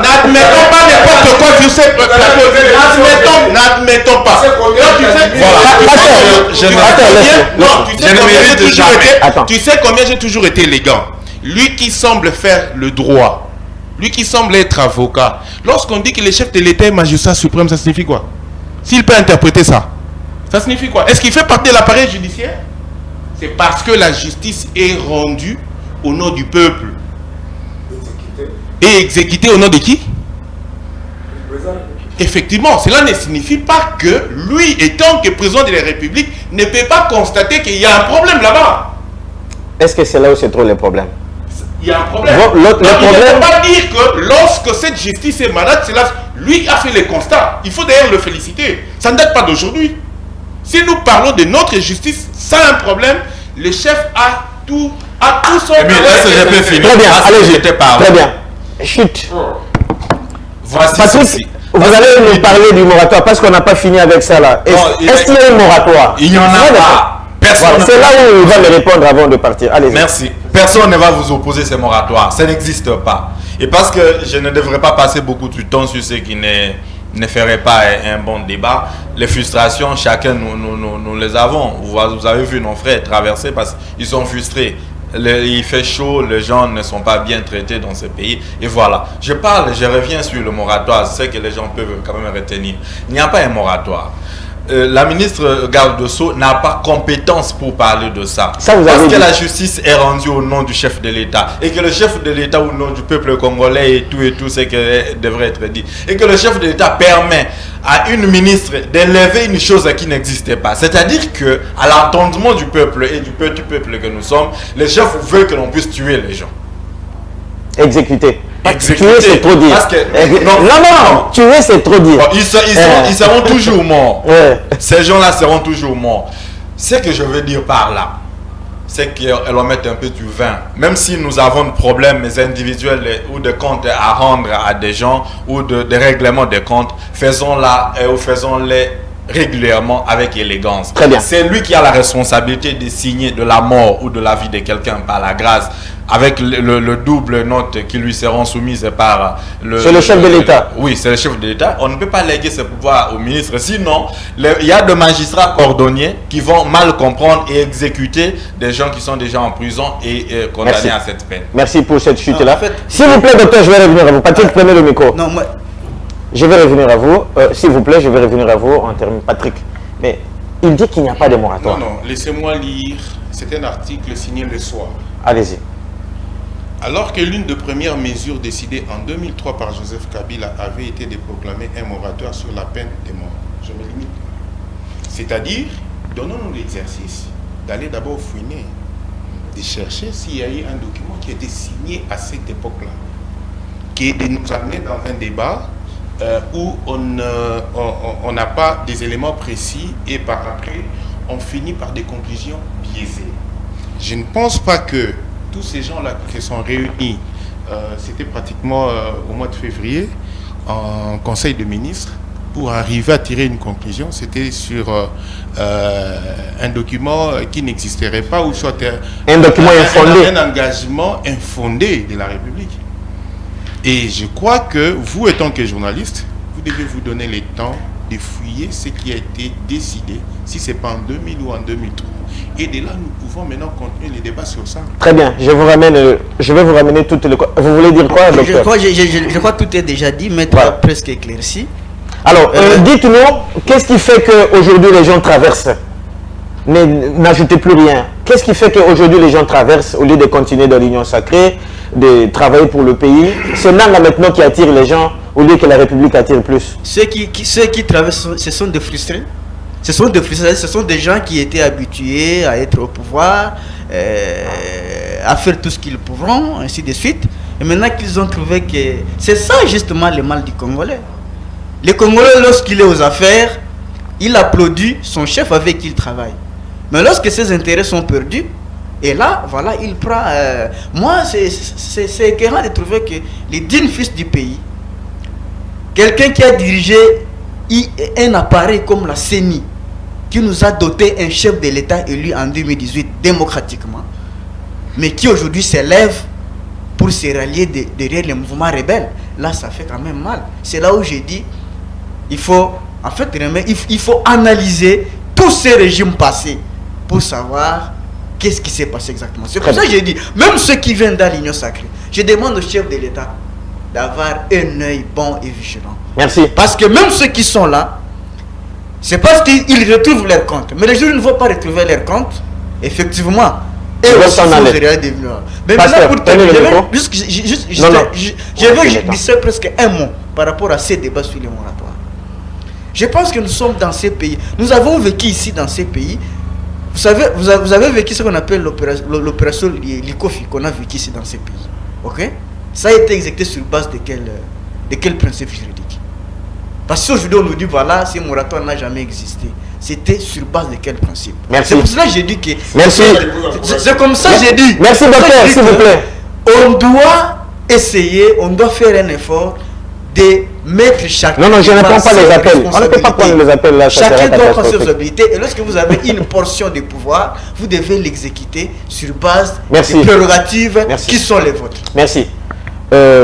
n'admettons pas n'importe quoi, je sais. N'admettons pas. Tu sais combien j'ai toujours été élégant. Lui qui semble faire le droit, lui qui semble être avocat, lorsqu'on dit que le chef de l'État est magistrat suprême, ça signifie quoi? S'il peut interpréter ça, ça signifie quoi? Est-ce qu'il fait partie de l'appareil judiciaire? C'est parce que la justice est rendue au nom du peuple. Et exécutée au nom de qui? Effectivement, cela ne signifie pas que lui, étant que président de la République, ne peut pas constater qu'il y a un problème là-bas. Est-ce que c'est là où se trouve le problème? Il y a un problème. Bon, il ne peut pas dire que lorsque cette justice est malade, c'est là, lui a fait les constats. Il faut d'ailleurs le féliciter. Ça ne date pas d'aujourd'hui. Si nous parlons de notre justice sans un problème, le chef a tout son... Mais là, je peux finir. Très bien, allez-y. Très bien. Chut. Voici Patrick, vous allez nous parler du moratoire parce qu'on n'a pas fini avec ça là. Est-ce qu'il y a un moratoire? Il n'y en a pas. C'est là où il va me répondre avant de partir. Allez-y. Merci. Personne ne va vous opposer ces moratoires. Ça n'existe pas. Et parce que je ne devrais pas passer beaucoup de temps sur ce qui ne ferait pas un bon débat. Les frustrations, chacun, nous les avons. Vous avez vu nos frères traverser parce qu'ils sont frustrés. Il fait chaud, les gens ne sont pas bien traités dans ce pays. Et voilà. Je reviens sur le moratoire. C'est ce que les gens peuvent quand même retenir. Il n'y a pas un moratoire. la ministre Garde-Sceaux n'a pas compétence pour parler de ça. Parce que la justice est rendue au nom du chef de l'État. Et que le chef de l'État au nom du peuple congolais et tout ce qui devrait être dit. Et que le chef de l'État permet à une ministre d'élever une chose qui n'existait pas. C'est-à-dire que, à l'entendement du peuple et du petit peuple que nous sommes, les chefs veulent que l'on puisse tuer les gens. Exécuter. Exécuter. Tuer, c'est trop dire. Parce que, non, tuer, c'est trop dire. Bon, ils seront toujours morts. Ouais. Ces gens-là seront toujours morts. Ce que je veux dire par là, c'est qu'elle va mettre un peu du vin. Même si nous avons des problèmes individuels ou de comptes à rendre à des gens ou de règlements de comptes, faisons-les régulièrement avec élégance. Très bien. C'est lui qui a la responsabilité de signer de la mort ou de la vie de quelqu'un par la grâce, avec le double note qui lui seront soumises par le... C'est le chef de l'État. Oui, c'est le chef de l'État. On ne peut pas léguer ce pouvoir au ministre. Sinon, il y a des magistrats cordonniers qui vont mal comprendre et exécuter des gens qui sont déjà en prison et condamnés à cette peine. Merci pour cette chute-là. En fait, s'il vous plaît, docteur, je vais revenir à vous. Patrick, prenez le micro. Non, moi... Je vais revenir à vous. S'il vous plaît, je vais revenir à vous en termes. Patrick, mais il dit qu'il n'y a pas de moratoire. Non, laissez-moi lire. C'est un article signé le soir. Allez-y. Alors que l'une des premières mesures décidées en 2003 par Joseph Kabila avait été de proclamer un moratoire sur la peine de mort. Je me limite. C'est-à-dire, donnons-nous l'exercice d'aller d'abord fouiner, de chercher s'il y a eu un document qui a été signé à cette époque-là, qui est de nous amener dans un débat où on n'a pas des éléments précis et par après, on finit par des conclusions biaisées. Je ne pense pas que tous ces gens-là qui se sont réunis, c'était pratiquement au mois de février, en Conseil de ministres, pour arriver à tirer une conclusion, c'était sur un document qui n'existerait pas, ou soit un document infondé. Un engagement infondé de la République. Et je crois que vous, étant que journaliste, vous devez vous donner le temps de fouiller ce qui a été décidé, si ce n'est pas en 2000 ou en 2003. Et de là, nous pouvons maintenant continuer les débats sur ça. Très bien, je vais vous ramener toutes les... Vous voulez dire quoi, docteur? Je crois que tout est déjà dit, mais presque éclairci. Alors, dites-nous, qu'est-ce qui fait qu'aujourd'hui les gens traversent? N'ajoutez plus rien. Qu'est-ce qui fait qu'aujourd'hui les gens traversent au lieu de continuer dans l'union sacrée, de travailler pour le pays? C'est Nanga maintenant qui attire les gens au lieu que la République attire plus. Ceux qui traversent, ce sont des frustrés. Ce sont des gens qui étaient habitués à être au pouvoir, à faire tout ce qu'ils pourront, ainsi de suite. Et maintenant qu'ils ont trouvé que c'est ça justement le mal du Congolais. Le Congolais, lorsqu'il est aux affaires, il applaudit son chef avec qui il travaille. Mais lorsque ses intérêts sont perdus, et là, voilà, il prend... moi, c'est écœurant de trouver que les dignes fils du pays, quelqu'un qui a dirigé un appareil comme la CENI, qui nous a doté un chef de l'État élu en 2018 démocratiquement, mais qui aujourd'hui s'élève pour se rallier derrière les mouvements rebelles, là, ça fait quand même mal. C'est là où j'ai dit, il faut analyser tous ces régimes passés pour savoir qu'est-ce qui s'est passé exactement. C'est pour ça que j'ai dit, même ceux qui viennent dans l'Union sacrée, je demande au chef de l'État d'avoir un œil bon et vigilant. Merci. Parce que même ceux qui sont là, c'est parce qu'ils retrouvent leur compte. Mais les gens ne vont pas retrouver leur compte, effectivement. Et aussi, mais maintenant, pour terminer, je veux glisser presque un mot par rapport à ces débats sur les moratoires. Je pense que nous sommes dans ces pays. Nous avons vécu ici dans ces pays. Vous savez, vous avez vécu ce qu'on appelle l'opération Likofi qu'on a vécu ici dans ces pays. Ok? Ça a été exécuté sur base de quel principe juridique? Parce qu'aujourd'hui on nous dit voilà, ce moratoire n'a jamais existé. C'était sur base de quel principe? Merci. C'est pour cela que j'ai dit que... Merci. C'est comme ça que j'ai dit. Merci docteur, s'il vous plaît. On doit essayer, on doit faire un effort de mettre chacun... Non, je ne prends pas les appels. On ne peut pas prendre les appels là. Chacun doit prendre ses responsabilités. Et lorsque vous avez une portion de pouvoir, vous devez l'exécuter sur base des prérogatives qui sont les vôtres. Merci.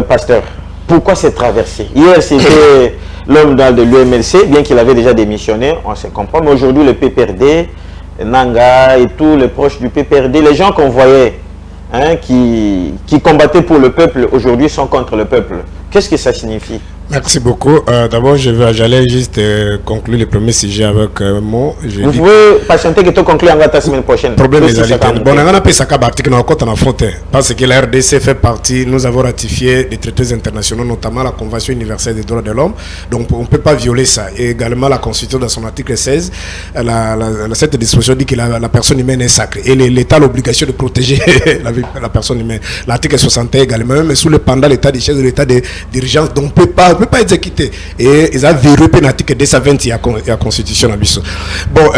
Pasteur, pourquoi cette traversée? Hier, c'était l'homme de l'UMLC, bien qu'il avait déjà démissionné, on se comprend. Mais aujourd'hui, le PPRD, Nanga et tous les proches du PPRD, les gens qu'on voyait, qui combattaient pour le peuple, aujourd'hui sont contre le peuple. Qu'est-ce que ça signifie? Merci beaucoup. D'abord, j'allais juste conclure le premier sujet avec un mot. Vous pouvez patienter que tu conclues la semaine prochaine. Problème des alliés. Bon, on a pas ça parce que la RDC fait partie, nous avons ratifié des traités internationaux, notamment la Convention universelle des droits de l'homme. Donc, on ne peut pas violer ça. Et également, la Constitution, dans son article 16, cette disposition dit que la personne humaine est sacrée. Et l'État a l'obligation de protéger la personne humaine. L'article 61 également, même sous le pendant l'état des chefs de l'état d'urgence, donc on ne peut pas exécuter. Et ils ont verrouillé l'article 220 et la Constitution. Bon,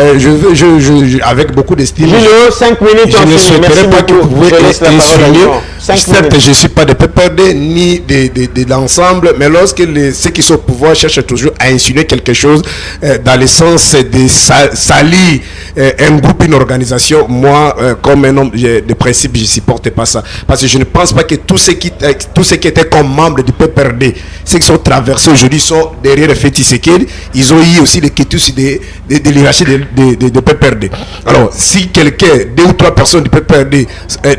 avec beaucoup d'estime. Julio, 5 minutes. Je ne souhaiterais pas que vous pouvez insinuer. Certes, je ne suis pas de PPRD ni de l'ensemble, mais lorsque ceux qui sont au pouvoir cherchent toujours à insinuer quelque chose dans le sens de salir un groupe, une organisation, moi, comme un homme de principe, je ne supporte pas ça. Parce que je ne pense pas que tous ceux qui étaient comme membres du PPRD, ceux qui sont traversés aujourd'hui, sont derrière le fait Tshisekedi, ils ont eu aussi des quitus de l'hierarchie de PPRD. Alors, si quelqu'un, 2 ou 3 personnes du PPRD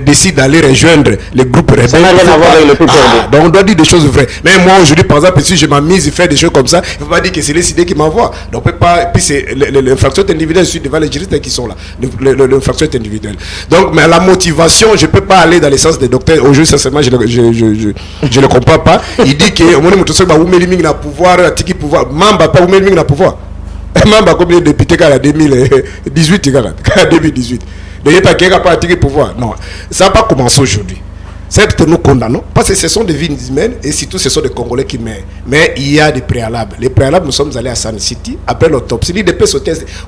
décident d'aller rejoindre les groupes rebelles, ça n'a rien à voir avec le PPRD. Donc on doit dire des choses vraies. Mais moi aujourd'hui, par exemple, si je m'amuse et faire des choses comme ça, il ne faut pas dire que c'est les idées qui m'envoient. Donc on peut pas. Et puis c'est l'infraction individuelle, je suis devant les juristes qui sont là. L'infraction individuelle. Donc, mais la motivation, je ne peux pas aller dans le sens des docteurs. Aujourd'hui, sincèrement, je ne comprends pas. Il dit que au moins vous mettez le pouvoir, tiki pouvoir, mamba pas vous mettez le pouvoir. Mamba combien de députés qu'à la 2018, 2018. Donc il n'y a pas quelqu'un qui a pouvoir. Non, ça n'a pas commencé aujourd'hui. Certes, nous condamnons, parce que ce sont des vies humaines et surtout ce sont des Congolais qui meurent. Mais il y a des préalables. Les préalables, nous sommes allés à San City, après l'autopsie. L'IDP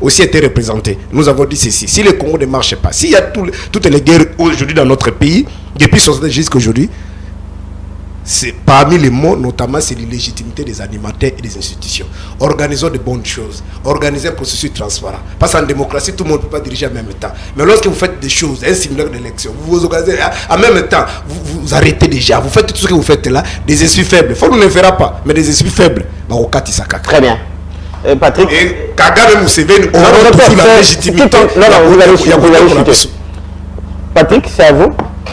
aussi été représenté. Nous avons dit ceci. Si le Congo ne marche pas, s'il y a toutes les guerres aujourd'hui dans notre pays, depuis 60 jusqu'à aujourd'hui, c'est parmi les mots, notamment, c'est l'illégitimité des animateurs et des institutions. Organisons de bonnes choses. Organisez un processus transparent. Parce qu'en démocratie, tout le monde ne peut pas diriger en même temps. Mais lorsque vous faites des choses, un simulaire d'élection, vous vous organisez en même temps, vous arrêtez déjà. Vous faites tout ce que vous faites là, des esprits faibles. Il faut qu'on ne le fera pas, mais des esprits faibles. Très bien. Patrick. Et Kagame Museveni auront toujours la légitimité. Non, vous allez chuter. Patrick, c'est à vous.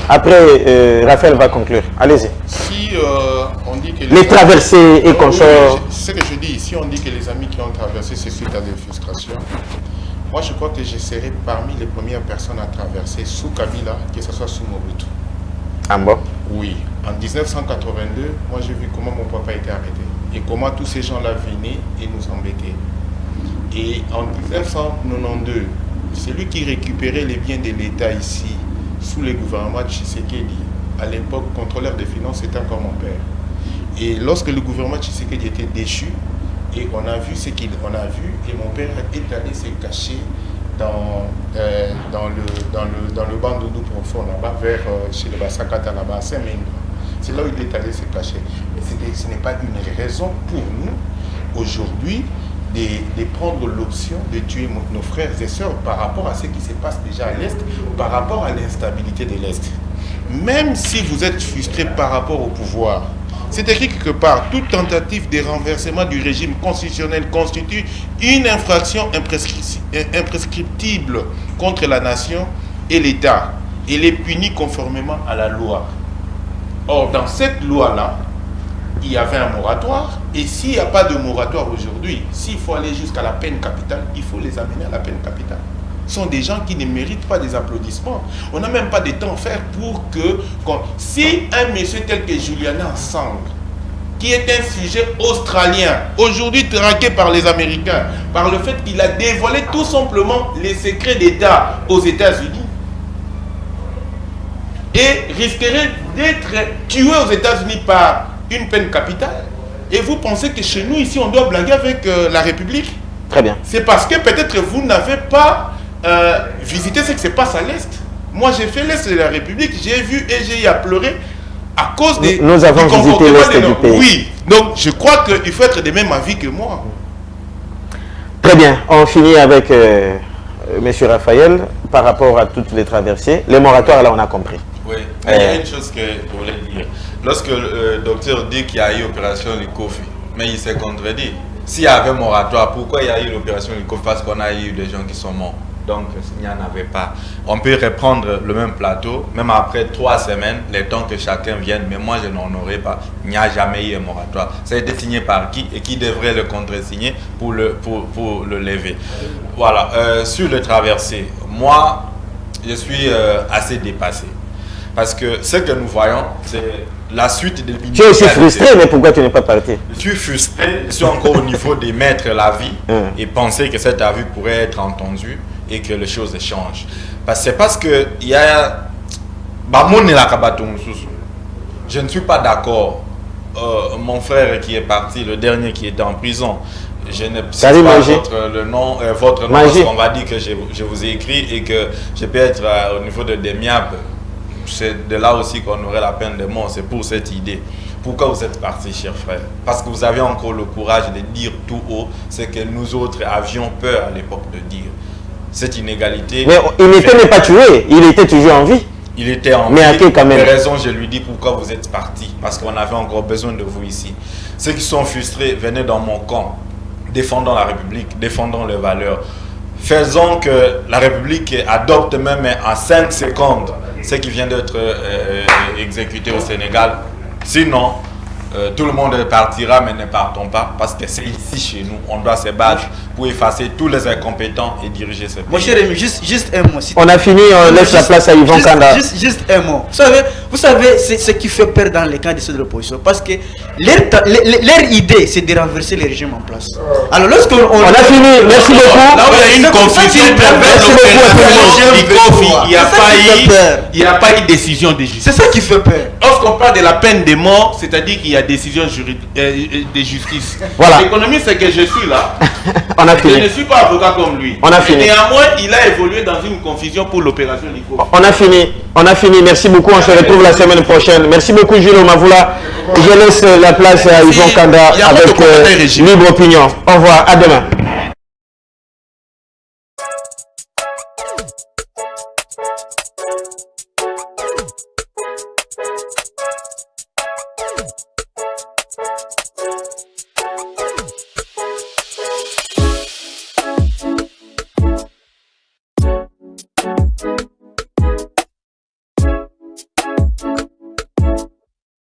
Après, Raphaël va conclure. Allez-y. Si on dit que les traversées et consorts. Ce que je dis, si on dit que les amis qui ont traversé, c'est suite à des frustrations, moi je crois que je serai parmi les premières personnes à traverser sous Kabila, que ce soit sous Mobutu. Ah bon? Oui. En 1982, moi j'ai vu comment mon papa était arrêté et comment tous ces gens-là venaient et nous embêtaient. Et en 1992, c'est lui qui récupérait les biens de l'État ici, sous le gouvernement de Tshisekedi. À l'époque, contrôleur des finances, c'était encore mon père. Et lorsque le gouvernement de Tshisekedi était déchu, et on a vu ce qu'on a vu, et mon père est allé se cacher dans le Bandundu profond, là-bas, vers chez le Bassakata, là-bas, à Saint-Mengo. C'est là où il est allé se cacher. Mais ce n'est pas une raison pour nous, aujourd'hui, de prendre l'option de tuer nos frères et sœurs par rapport à ce qui se passe déjà à l'Est, par rapport à l'instabilité de l'Est. Même si vous êtes frustré par rapport au pouvoir, c'est écrit quelque part, toute tentative de renversement du régime constitutionnel constitue une infraction imprescriptible contre la nation et l'État. Elle est punie conformément à la loi. Or, dans cette loi-là, il y avait un moratoire, et s'il n'y a pas de moratoire aujourd'hui, s'il faut aller jusqu'à la peine capitale, il faut les amener à la peine capitale. Ce sont des gens qui ne méritent pas des applaudissements. On n'a même pas de temps à faire pour que... Si un monsieur tel que Juliana Assange, qui est un sujet australien, aujourd'hui traqué par les Américains, par le fait qu'il a dévoilé tout simplement les secrets d'État aux États-Unis, et risquerait d'être tué aux États-Unis par une peine capitale, et vous pensez que chez nous ici on doit blaguer avec la République? Très bien. C'est parce que peut-être vous n'avez pas visité ce qui se passe à l'Est. Moi j'ai fait l'Est de la République, j'ai vu et j'ai eu à pleurer à cause des... Nous avons visité l'Est du pays. Oui, donc je crois qu'il faut être de même avis que moi. Très bien, on finit avec Monsieur Raphaël par rapport à toutes les traversées. Les moratoires là on a compris. Oui, mais il y a une chose que je voulais dire. Lorsque le docteur dit qu'il y a eu opération Likofi, mais il s'est contredit. S'il y avait moratoire, pourquoi il y a eu l'opération Likofi? Parce qu'on a eu des gens qui sont morts. Donc, il n'y en avait pas. On peut reprendre le même plateau, même après 3 semaines, les temps que chacun vienne, mais moi, je n'en aurais pas. Il n'y a jamais eu un moratoire. Ça a été signé par qui et qui devrait le contresigner pour le lever. Voilà. Sur le traversé, moi, je suis assez dépassé. Parce que ce que nous voyons, c'est la suite de Tu es aussi frustré, mais pourquoi tu n'es pas parti? Je suis frustré, je suis encore au niveau d'émettre l'avis et penser que cet avis pourrait être entendu et que les choses changent. C'est parce que il y a... Je ne suis pas d'accord. Mon frère qui est parti, le dernier qui était en prison, je ne sais pas votre nom, parce qu'on va dire que je vous ai écrit et que je peux être au niveau de Demiab. C'est de là aussi qu'on aurait la peine de mort. C'est pour cette idée. Pourquoi vous êtes parti, cher frère? Parce que vous avez encore le courage de dire tout haut ce que nous autres avions peur à l'époque de dire. Cette inégalité... Mais il n'était pas tué, il était toujours en vie. Il était en vie. Mais à quel quand même? Pour raison, je lui dis pourquoi vous êtes parti. Parce qu'on avait encore besoin de vous ici. Ceux qui sont frustrés, venez dans mon camp. Défendons la République, défendons les valeurs. Faisons que la République adopte même en 5 secondes ce qui vient d'être exécuté au Sénégal. Sinon, tout le monde partira, mais ne partons pas, parce que c'est ici chez nous. On doit se battre pour effacer tous les incompétents et diriger ce pays. Mon cher ami, juste un mot. On a fini, on laisse la place à Yvan Kanda. Juste un mot. Vous savez c'est ce qui fait peur dans les camps de l'opposition, parce que leur idée, c'est de renverser le régime en place. Alors, lorsqu'on... On a fini, merci beaucoup. Là où il y a une confusion, il n'y a pas eu de décision de justice. C'est ça qui fait peur. Lorsqu'on parle de la peine de mort, c'est-à-dire qu'il y a décision de justice. Voilà. L'économiste, c'est que je suis là. On a fini. Je ne suis pas avocat comme lui. On a fini. Néanmoins, il a évolué dans une confusion pour l'opération Nico. On a fini. On a fini. Merci beaucoup. On se retrouve la semaine prochaine. Merci beaucoup, Jules Mavoula. Je laisse la place à Yvan Kanda avec Libre Opinion. Au revoir. À demain.